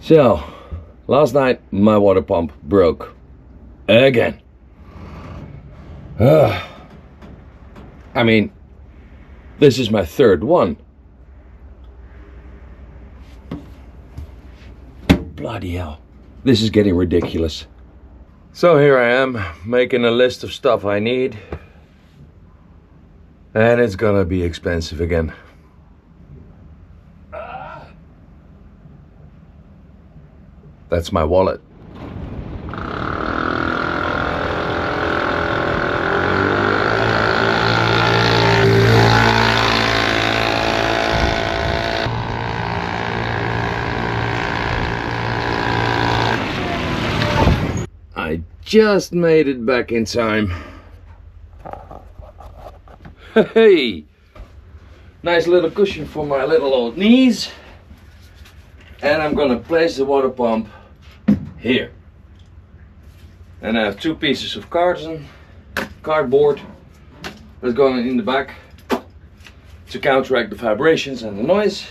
So, last night my water pump broke. Again. I mean, this is my third one. Bloody hell. This is getting ridiculous. So here I am, making a list of stuff I need. And it's gonna be expensive again. That's my wallet. I just made it back in time. Hey! Nice little cushion for my little old knees. And I'm gonna place the water pump here. And I have two pieces of cardboard that's going in the back to counteract the vibrations and the noise.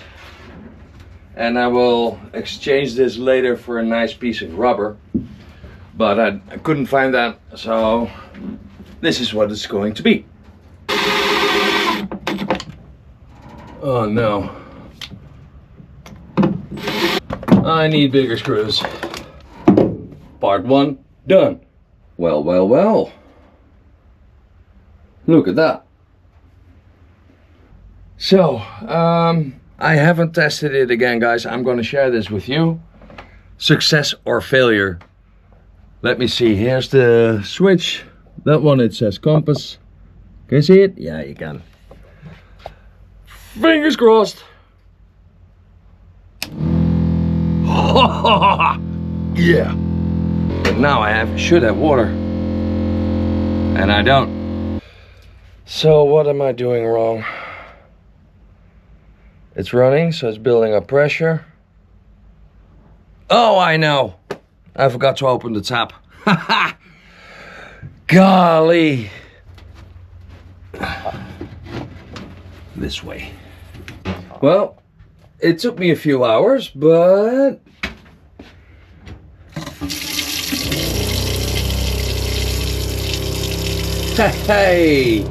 And I will exchange this later for a nice piece of rubber. But I couldn't find that, so this is what it's going to be. Oh no. I need bigger screws. Part 1 done. Well, well, well. Look at that. So, I haven't tested it again, guys. I'm going to share this with you. Success or failure. Let me see. Here's the switch. That one, it says compass. Can you see it? Yeah, you can. Fingers crossed. Yeah. But now I should have water. And I don't. So what am I doing wrong? It's running, so it's building up pressure. Oh, I know. I forgot to open the tap. Golly. This way. Well, it took me a few hours, but hey!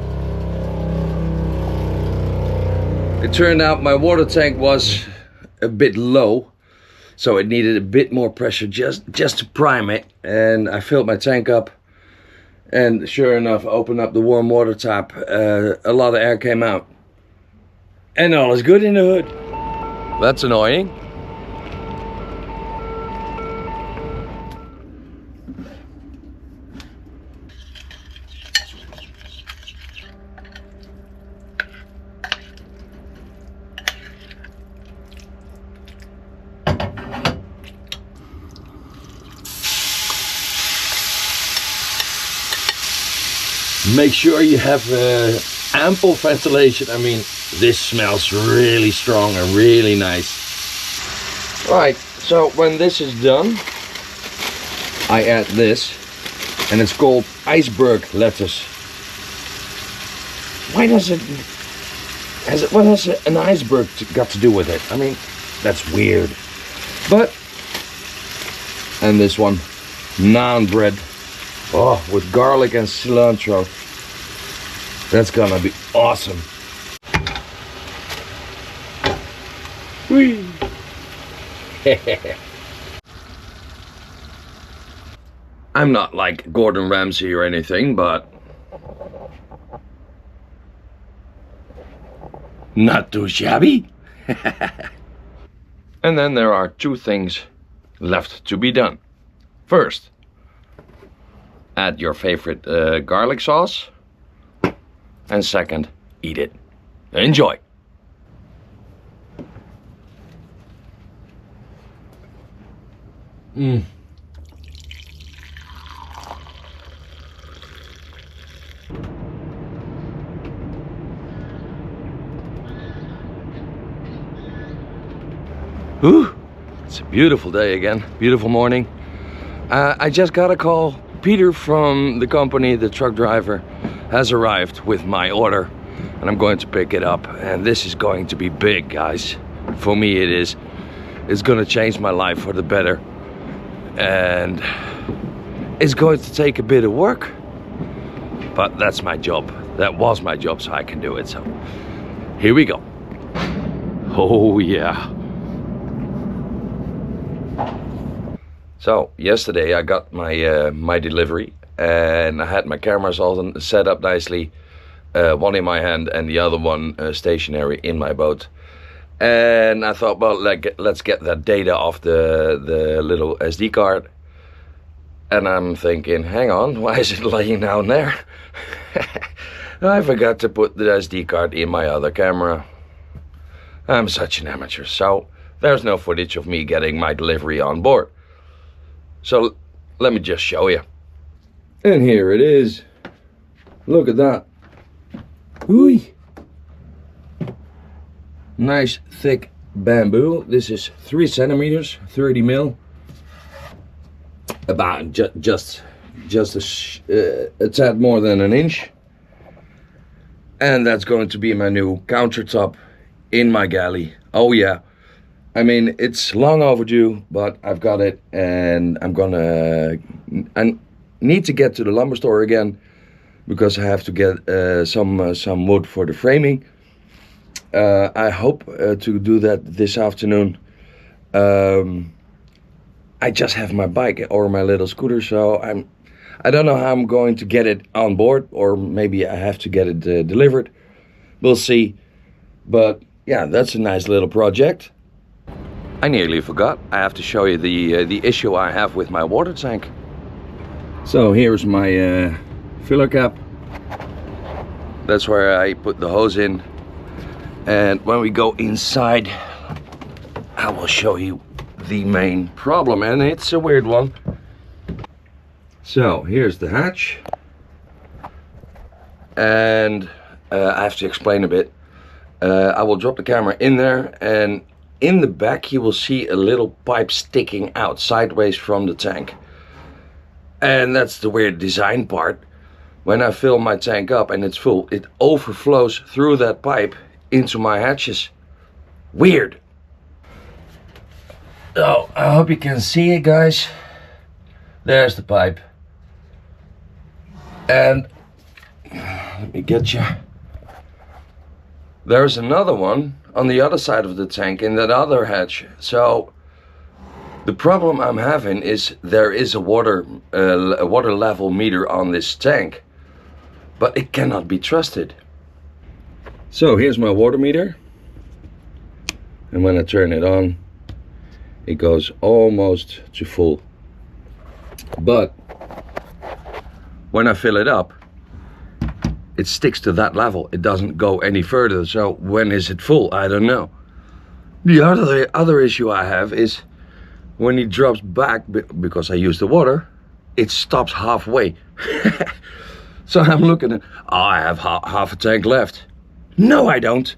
It turned out my water tank was a bit low, so it needed a bit more pressure just to prime it. And I filled my tank up, and sure enough, opened up the warm water tap. A lot of air came out. And all is good in the hood. That's annoying. Make sure you have ample ventilation. I mean, this smells really strong and really nice. Right, so when this is done, I add this, and it's called iceberg lettuce. What has an iceberg got to do with it? I mean, that's weird. But, and this one, naan bread. Oh, with garlic and cilantro. That's gonna be awesome. Whee! I'm not like Gordon Ramsay or anything, but not too shabby. And then there are two things left to be done. First, add your favorite garlic sauce. And second, eat it. Enjoy. Whew. It's a beautiful day again. Beautiful morning. I just got a call. Peter from the company, the truck driver, has arrived with my order, and I'm going to pick it up. And this is going to be big, guys. For me it is. is gonna change my life for the better. And it's going to take a bit of work, but that's my job. That was my job, so I can do it. So here we go. Oh yeah. So yesterday I got my my delivery, and I had my cameras all set up nicely, one in my hand and the other one stationary in my boat. And I thought, well, let's get that data off the little SD card. And I'm thinking, hang on, why is it laying down there? I forgot to put the SD card in my other camera. I'm such an amateur, so there's no footage of me getting my delivery on board. So let me just show you. And here it is. Look at that. Ooh. Nice thick bamboo. This is 3 centimeters, 30 mil. About just a tad more than an inch. And that's going to be my new countertop in my galley. Oh yeah. I mean, it's long overdue, but I've got it, and I need to get to the lumber store again because I have to get some wood for the framing. I hope to do that this afternoon. I just have my bike or my little scooter, so I don't know how I'm going to get it on board, or maybe I have to get it delivered. We'll see. But yeah, that's a nice little project. I nearly forgot. I have to show you the issue I have with my water tank. So here's my filler cap. That's where I put the hose in. And when we go inside, I will show you the main problem, and it's a weird one. So here's the hatch, and I have to explain a bit. I will drop the camera in there, and in the back you will see a little pipe sticking out sideways from the tank. And that's the weird design part. When I fill my tank up and it's full, it overflows through that pipe into my hatches. Weird. Oh, I hope you can see it, guys. There's the pipe. And let me get you. There's another one on the other side of the tank in that other hatch. So the problem I'm having is there is a water level meter on this tank, but it cannot be trusted. So here's my water meter, and when I turn it on, it goes almost to full. But when I fill it up, it sticks to that level. It doesn't go any further. So when is it full? I don't know. The other issue I have is when it drops back, because I use the water, it stops halfway. So I'm looking at, oh, I have half a tank left. No, I don't.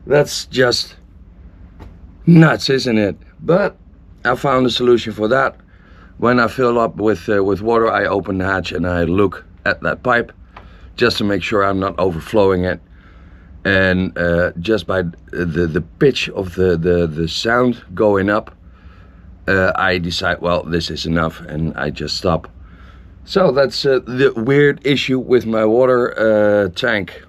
That's just nuts, isn't it? But I found a solution for that. When I fill up with water, I open the hatch and I look at that pipe just to make sure I'm not overflowing it. And just by the pitch of the sound going up, I decide, well, this is enough, and I just stop. So that's the weird issue with my water tank.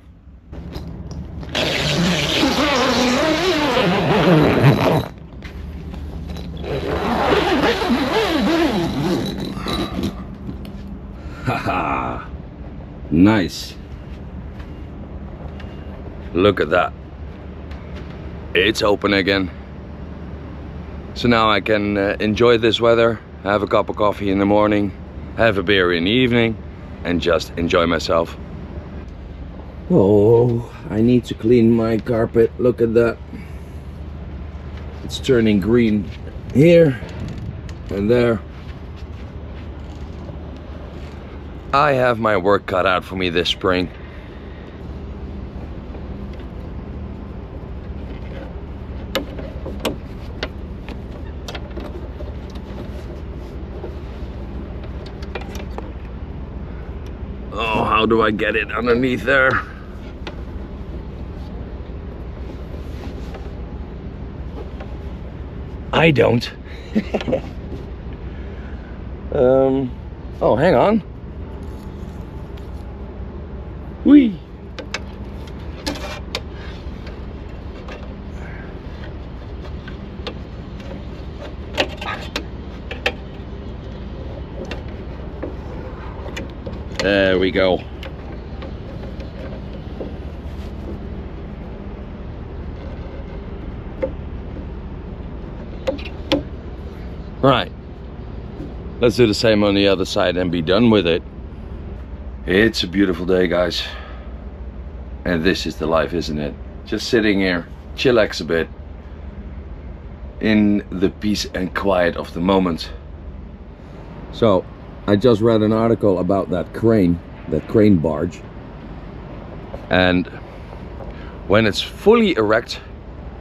Haha, nice. Look at that. It's open again. So now I can enjoy this weather, have a cup of coffee in the morning, have a beer in the evening, and just enjoy myself. Oh, I need to clean my carpet. Look at that. It's turning green here and there. I have my work cut out for me this spring. Oh, how do I get it underneath there? I don't. Oh, hang on. Whee! There we go. Right. Let's do the same on the other side and be done with it. It's a beautiful day, guys. And this is the life, isn't it? Just sitting here, chillax a bit. In the peace and quiet of the moment. So, I just read an article about that crane barge. And when it's fully erect,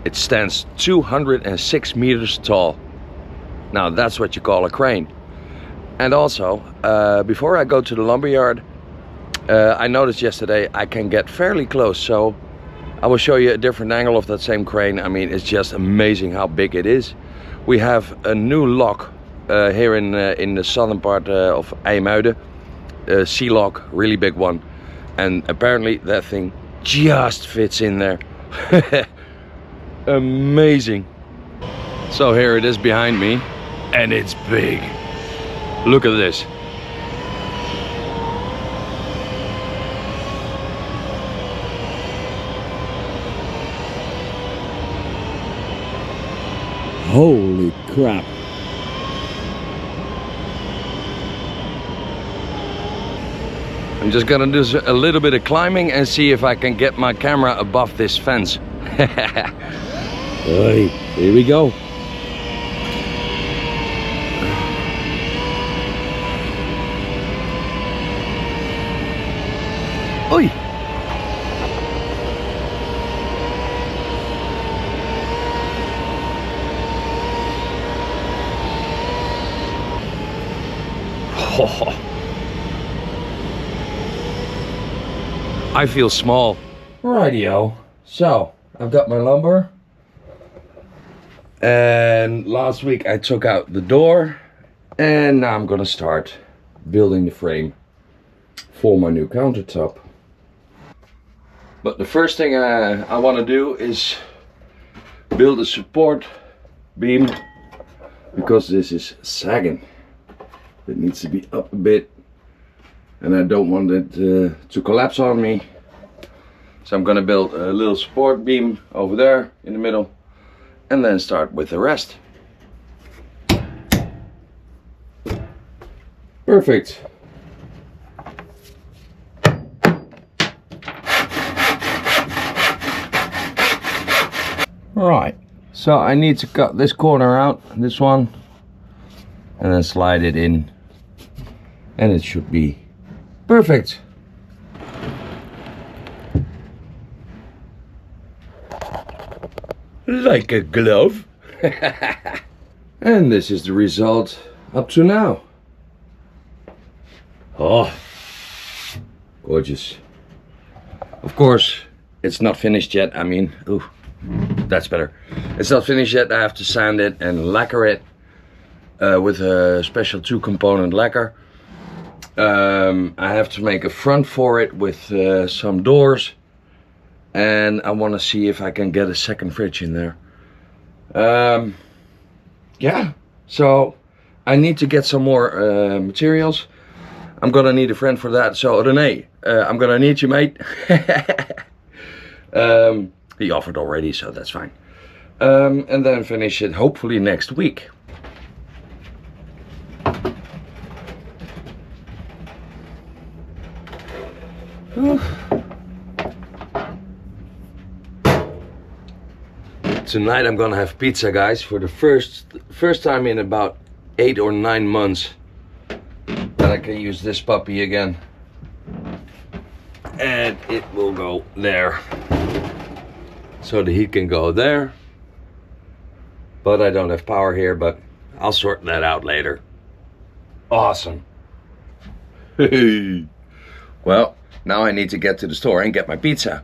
it stands 206 meters tall. Now that's what you call a crane. And also, before I go to the lumberyard, I noticed yesterday I can get fairly close. So I will show you a different angle of that same crane. I mean, it's just amazing how big it is. We have a new lock here in the southern part of IJmuiden. Sea lock, really big one. And apparently that thing just fits in there. Amazing. So here it is behind me, and it's big. Look at this. Holy crap. I'm just gonna do a little bit of climbing and see if I can get my camera above this fence. Hey, here we go. Oi! Oh. I feel small. Rightio. So, I've got my lumber. And last week I took out the door. And now I'm gonna start building the frame for my new countertop. But the first thing I want to do is build a support beam, because this is sagging. It needs to be up a bit, and I don't want it to collapse on me. So I'm going to build a little support beam over there in the middle, and then start with the rest. Perfect. Right, so I need to cut this corner out, this one, and then slide it in, and it should be perfect. Like a glove. And this is the result up to now. Oh, gorgeous. Of course, it's not finished yet. I mean, ooh. That's better. It's not finished yet. I have to sand it and lacquer it with a special 2-component lacquer. I have to make a front for it with some doors, and I want to see if I can get a second fridge in there. Yeah, so I need to get some more materials. I'm gonna need a friend for that. So René, I'm gonna need you, mate. He offered already, so that's fine. And then finish it hopefully next week. Tonight I'm gonna have pizza, guys, for the first time in about 8 or 9 months that I can use this puppy again. And it will go there. So the heat can go there. But I don't have power here, but I'll sort that out later. Awesome. Well, now I need to get to the store and get my pizza.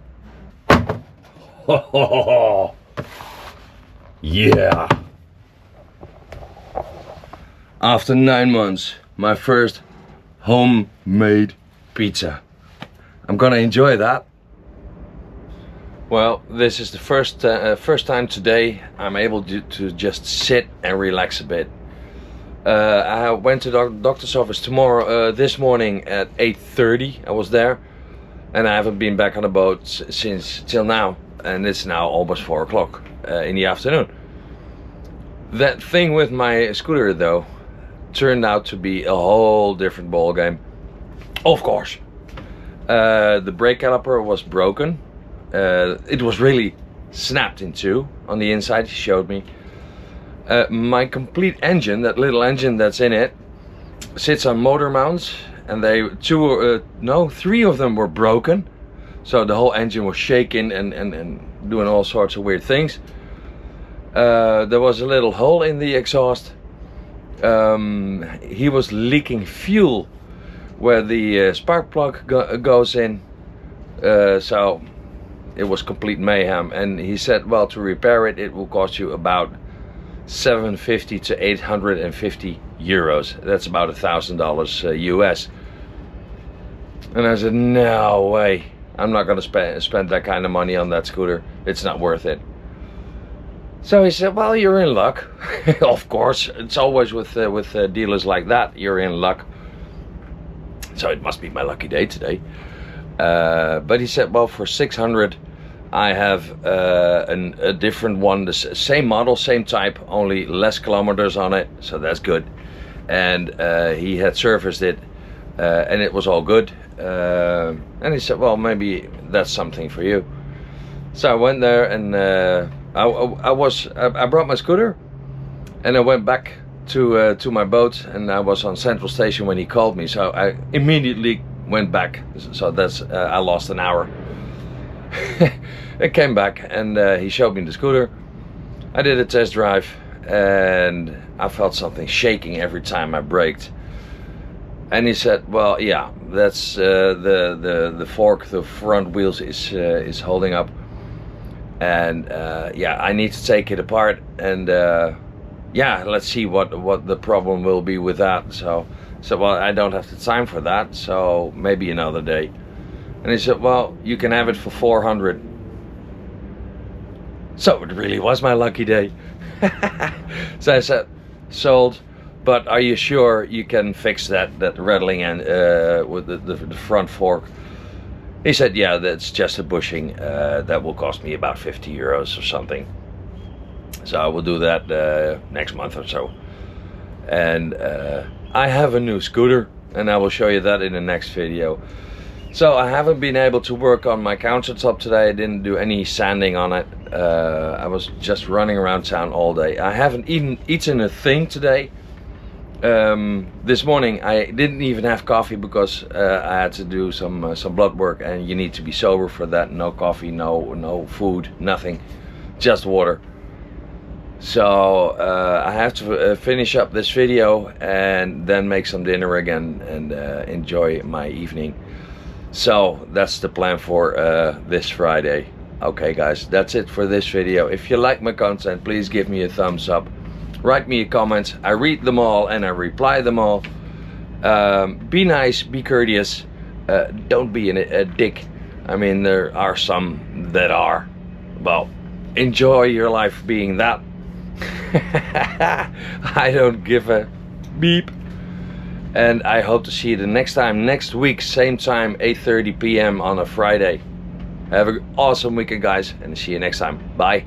Yeah. After 9 months, my first homemade pizza. I'm gonna enjoy that. Well, this is the first time today I'm able to just sit and relax a bit. I went to the doctor's office this morning at 8:30. I was there, and I haven't been back on the boat since till now, and it's now almost 4 o'clock in the afternoon. That thing with my scooter though turned out to be a whole different ball game. Of course, the brake caliper was broken. It was really snapped in two on the inside. He showed me. My complete engine, that little engine that's in it, sits on motor mounts, and three of them were broken. So the whole engine was shaking and doing all sorts of weird things. There was a little hole in the exhaust. He was leaking fuel where the spark plug goes in. So it was complete mayhem, and he said, well, to repair it, it will cost you about 750 to 850 euros. That's about $1,000 US. And I said, no way, I'm not gonna spend that kind of money on that scooter. It's not worth it. So he said, well, you're in luck. Of course, it's always with dealers like that, you're in luck. So it must be my lucky day today. But he said, well, for 600 I have a different one, the same model, same type, only less kilometers on it, so that's good. And he had serviced it, and it was all good. And he said, well, maybe that's something for you. So I went there, and I brought my scooter, and I went back to my boat, and I was on Central Station when he called me. So I immediately went back. So that's I lost an hour. I came back, and he showed me the scooter. I did a test drive, and I felt something shaking every time I braked. And he said, well, yeah, that's the fork, the front wheels is holding up, and yeah, I need to take it apart, and yeah, let's see what the problem will be with that. So well, I don't have the time for that, so maybe another day. And he said, well, you can have it for 400. So it really was my lucky day. So I said, sold, but are you sure you can fix that rattling and with the front fork? He said, yeah, that's just a bushing. That will cost me about 50 euros or something. So I will do that next month or so. And I have a new scooter, and I will show you that in the next video. So I haven't been able to work on my countertop today. I didn't do any sanding on it. I was just running around town all day. I haven't eaten a thing today. This morning I didn't even have coffee because I had to do some blood work, and you need to be sober for that. No coffee, no food, nothing, just water. So I have to finish up this video and then make some dinner again and enjoy my evening. So that's the plan for this Friday. Okay guys, that's it for this video. If you like my content, please give me a thumbs up. Write me a comment. I read them all and I reply them all. Be nice, be courteous. Don't be a dick. I mean, there are some that are. Well, enjoy your life being that. I don't give a beep. And I hope to see you the next time, next week, same time, 8:30 p.m. on a Friday. Have an awesome weekend, guys, and see you next time. Bye.